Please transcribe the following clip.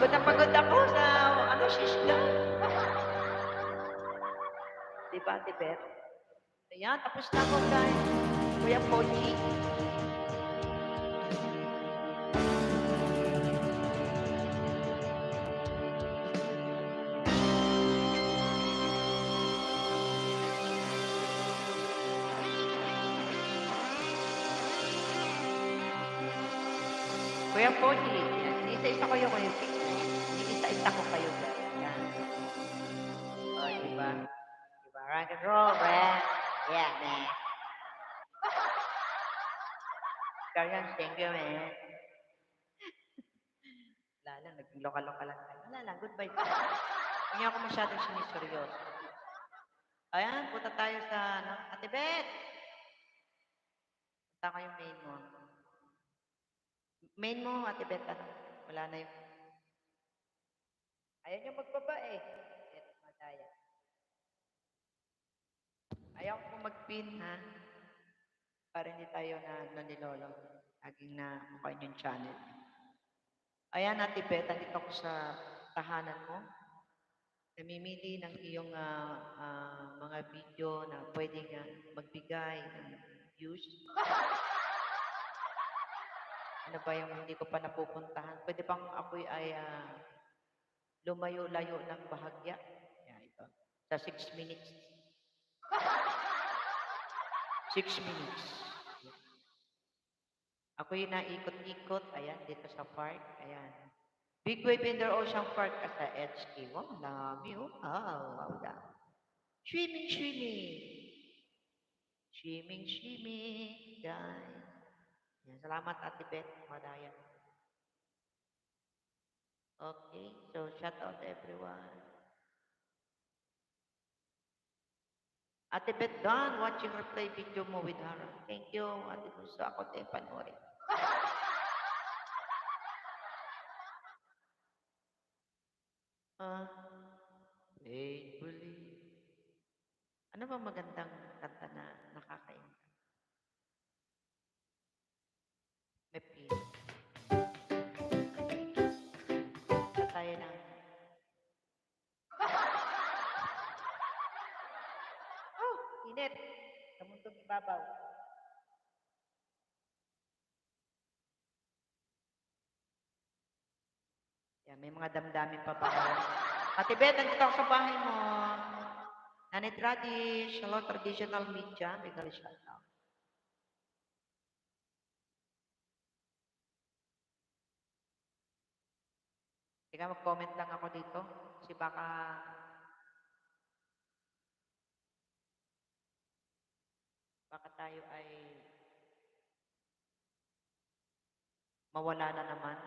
Pagod na pagod ako sa ano, sisda. Di ba, Ate Beth? Ayan, tapos na ako, guys. Kuya Pochi. Kuya Pochi, isa-isa ko yung kuya Pochi. Isa-isa ko kayo, guys. Yan. O, diba? Diba? Rock and roll, man. Yeah, man. Kaya, thank you, man. Wala lang, nagloka-loka lang tayo. Wala lang, goodbye. Hindi ako masyadong siniseryoso. Ayan, punta tayo sa, ano, Ate Beth. Punta ko yung main mo. Main mo, Ate Beth, ano? Wala na yung... Ayaw niyo magbaba eh. Ito, madaya. Ayaw ko mag-pin, ha? Para hindi tayo na nanilolo. Laging na mukha yung channel. Ayan, Ate Beth, andito ko sa tahanan mo. Namimili ng iyong mga video na pwedeng magbigay ng views. Ano ba yung hindi ko pa napupuntahan? Pwede bang ako'y ay lumayo-layo ng bahagya? Yan, ito. Sa 6 minutes. 6 minutes. Ako'y naikot-ikot. Ayan, dito sa park. Ayan. Big Wave in the Ocean Park at sa HK. Wow, dami oh. Wow, dami. Swimming, swimming. Swimming, swimming, guys. Yan, salamat, Ate Beth. Madaya. Okay, so shout out everyone. Ate Beth Don, watching replay video mo with Hara. Thank you, Ate Gusto. Ako tayo panoorin. Faithfully. Ano ba magandang kanta na nakakaingat? May pin. Sa tayo ng... Oh, init. Sa mundong ibabaw. Yan, may mga damdamin pa ba kayo? Ate Beth, nandito ako sa bahay mo. Nanay Tradish, hello, traditional media. May gali shout out. Teka, mag-comment lang ako dito. Kasi baka tayo ay mawala na naman.